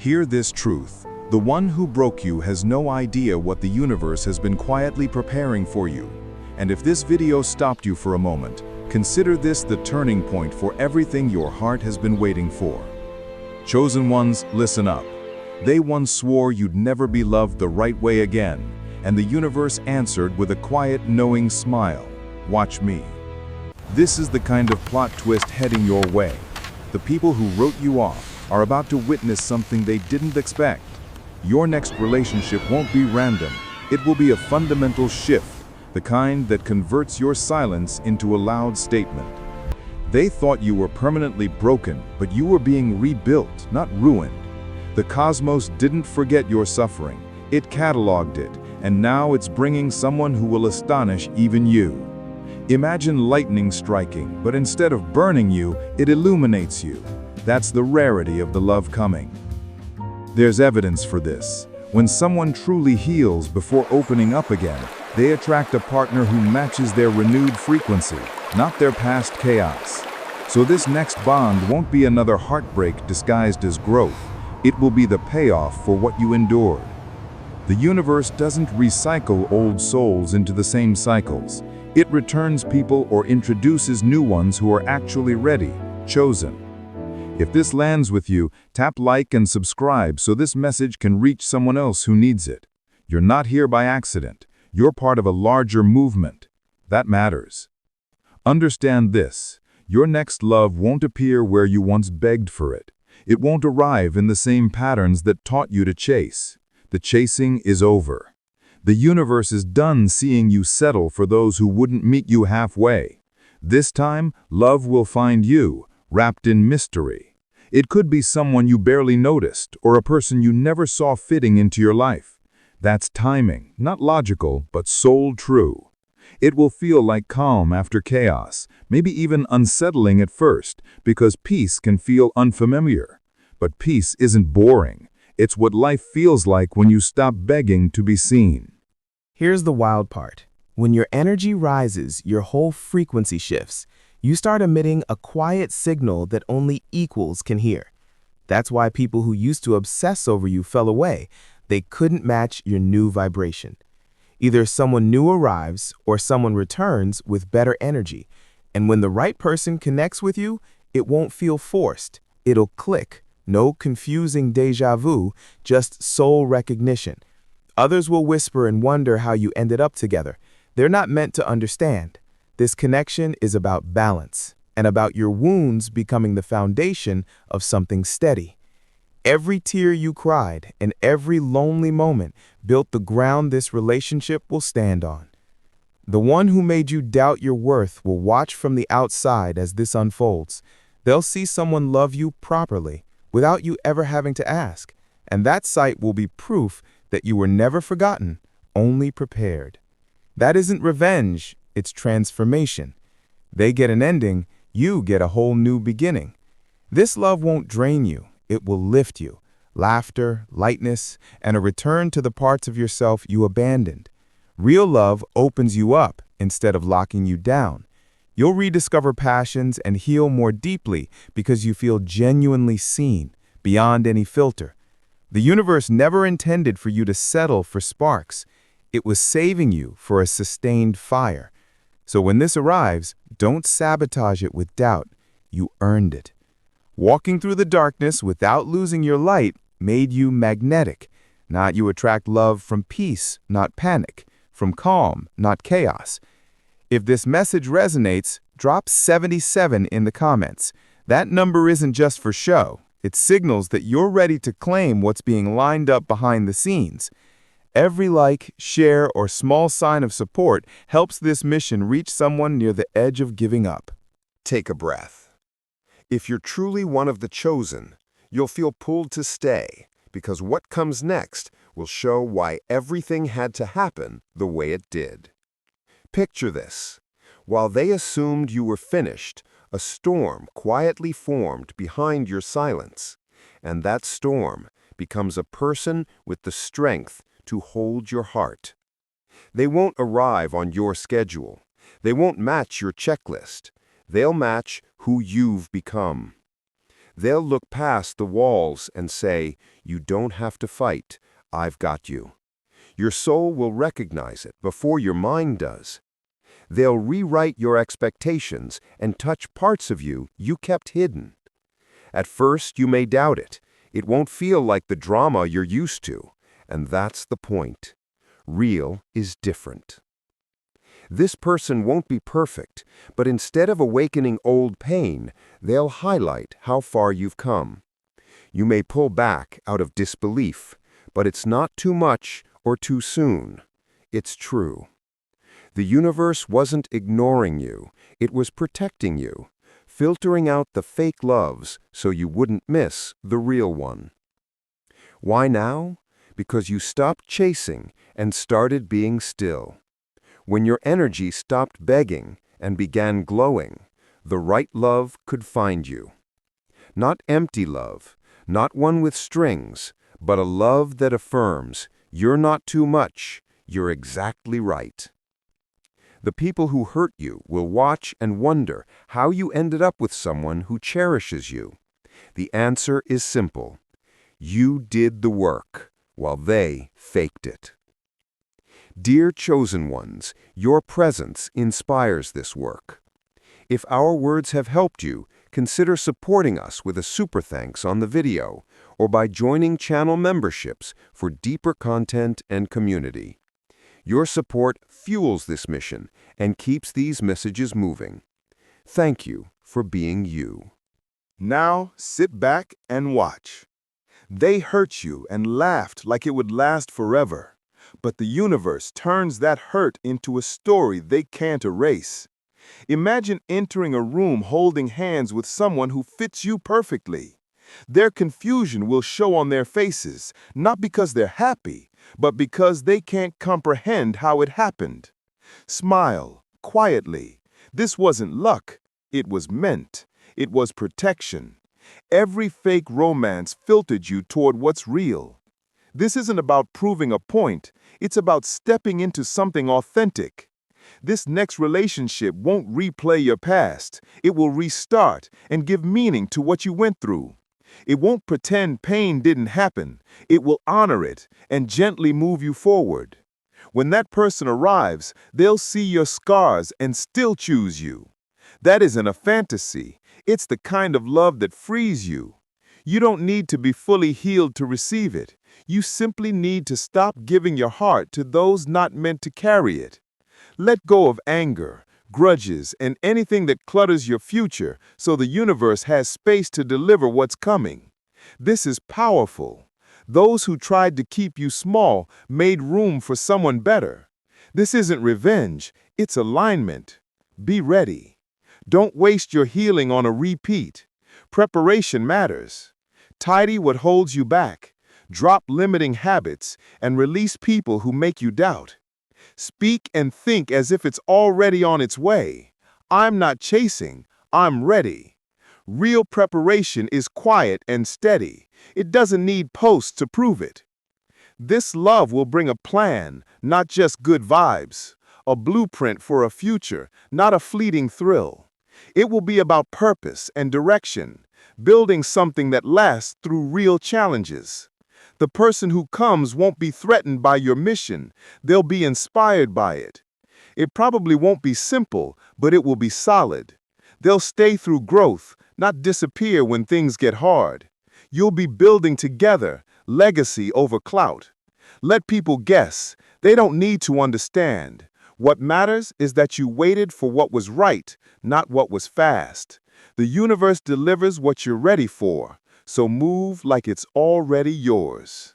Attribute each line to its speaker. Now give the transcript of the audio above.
Speaker 1: Hear this truth. The one who broke you has no idea what the universe has been quietly preparing for you. And if this video stopped you for a moment, consider this the turning point for everything your heart has been waiting for. Chosen ones, listen up. They once swore you'd never be loved the right way again, and the universe answered with a quiet, knowing smile. Watch me. This is the kind of plot twist heading your way. The people who wrote you off are about to witness something they didn't expect. Your next relationship won't be random. It will be a fundamental shift, the kind that converts your silence into a loud statement. They thought you were permanently broken, but you were being rebuilt, not ruined. The cosmos didn't forget your suffering. It cataloged it, and now it's bringing someone who will astonish even you. Imagine lightning striking, but instead of burning you, it illuminates you. That's the rarity of the love coming. There's evidence for this. When someone truly heals before opening up again, they attract a partner who matches their renewed frequency, not their past chaos. So this next bond won't be another heartbreak disguised as growth. It will be the payoff for what you endured. The universe doesn't recycle old souls into the same cycles. It returns people or introduces new ones who are actually ready, chosen. If this lands with you, tap like and subscribe so this message can reach someone else who needs it. You're not here by accident. You're part of a larger movement. That matters. Understand this. Your next love won't appear where you once begged for it. It won't arrive in the same patterns that taught you to chase. The chasing is over. The universe is done seeing you settle for those who wouldn't meet you halfway. This time, love will find you, wrapped in mystery. It could be someone you barely noticed, or a person you never saw fitting into your life. That's timing, not logical, but soul true. It will feel like calm after chaos, maybe even unsettling at first, because peace can feel unfamiliar. But peace isn't boring. It's what life feels like when you stop begging to be seen.
Speaker 2: Here's the wild part. When your energy rises, your whole frequency shifts. You start emitting a quiet signal that only equals can hear. That's why people who used to obsess over you fell away. They couldn't match your new vibration. Either someone new arrives or someone returns with better energy. And when the right person connects with you, it won't feel forced. It'll click. No confusing déjà vu, just soul recognition. Others will whisper and wonder how you ended up together. They're not meant to understand. This connection is about balance and about your wounds becoming the foundation of something steady. Every tear you cried and every lonely moment built the ground this relationship will stand on. The one who made you doubt your worth will watch from the outside as this unfolds. They'll see someone love you properly without you ever having to ask, and that sight will be proof that you were never forgotten, only prepared. That isn't revenge, it's transformation. They get an ending, you get a whole new beginning. This love won't drain you, it will lift you. Laughter, lightness, and a return to the parts of yourself you abandoned. Real love opens you up instead of locking you down. You'll rediscover passions and heal more deeply because you feel genuinely seen, beyond any filter. The universe never intended for you to settle for sparks. It was saving you for a sustained fire. So when this arrives, don't sabotage it with doubt. You earned it. Walking through the darkness without losing your light made you magnetic. Not you attract love from peace, not panic, from calm, not chaos. If this message resonates, drop 77 in the comments. That number isn't just for show. It signals that you're ready to claim what's being lined up behind the scenes. Every like, share, or small sign of support helps this mission reach someone near the edge of giving up.
Speaker 3: Take a breath. If you're truly one of the chosen, you'll feel pulled to stay, because what comes next will show why everything had to happen the way it did. Picture this. While they assumed you were finished, a storm quietly formed behind your silence, and that storm becomes a person with the strength to hold your heart. They won't arrive on your schedule. They won't match your checklist. They'll match who you've become. They'll look past the walls and say, "You don't have to fight. I've got you." Your soul will recognize it before your mind does. They'll rewrite your expectations and touch parts of you kept hidden. At first, you may doubt it. It won't feel like the drama you're used to. And that's the point. Real is different. This person won't be perfect, but instead of awakening old pain, they'll highlight how far you've come. You may pull back out of disbelief, but it's not too much or too soon. It's true. The universe wasn't ignoring you, it was protecting you, filtering out the fake loves so you wouldn't miss the real one. Why now? Because you stopped chasing and started being still. When your energy stopped begging and began glowing, the right love could find you. Not empty love, not one with strings, but a love that affirms, you're not too much, you're exactly right. The people who hurt you will watch and wonder how you ended up with someone who cherishes you. The answer is simple. You did the work, while they faked it. Dear chosen ones, your presence inspires this work. If our words have helped you, consider supporting us with a super thanks on the video or by joining channel memberships for deeper content and community. Your support fuels this mission and keeps these messages moving. Thank you for being you.
Speaker 1: Now, sit back and watch. They hurt you and laughed like it would last forever. But the universe turns that hurt into a story they can't erase. Imagine entering a room holding hands with someone who fits you perfectly. Their confusion will show on their faces, not because they're happy, but because they can't comprehend how it happened. Smile, quietly. This wasn't luck. It was meant. It was protection. Every fake romance filtered you toward what's real. This isn't about proving a point. It's about stepping into something authentic. This next relationship won't replay your past. It will restart and give meaning to what you went through. It won't pretend pain didn't happen. It will honor it and gently move you forward. When that person arrives, they'll see your scars and still choose you. That isn't a fantasy. It's the kind of love that frees you. You don't need to be fully healed to receive it. You simply need to stop giving your heart to those not meant to carry it. Let go of anger, grudges, and anything that clutters your future so the universe has space to deliver what's coming. This is powerful. Those who tried to keep you small made room for someone better. This isn't revenge, it's alignment. Be ready. Don't waste your healing on a repeat. Preparation matters. Tidy what holds you back. Drop limiting habits and release people who make you doubt. Speak and think as if it's already on its way. I'm not chasing, I'm ready. Real preparation is quiet and steady. It doesn't need posts to prove it. This love will bring a plan, not just good vibes. A blueprint for a future, not a fleeting thrill. It will be about purpose and direction, building something that lasts through real challenges. The person who comes won't be threatened by your mission. They'll be inspired by it. It probably won't be simple, but it will be solid. They'll stay through growth, not disappear when things get hard. You'll be building together, legacy over clout. Let people guess. They don't need to understand. What matters is that you waited for what was right, not what was fast. The universe delivers what you're ready for, so move like it's already yours.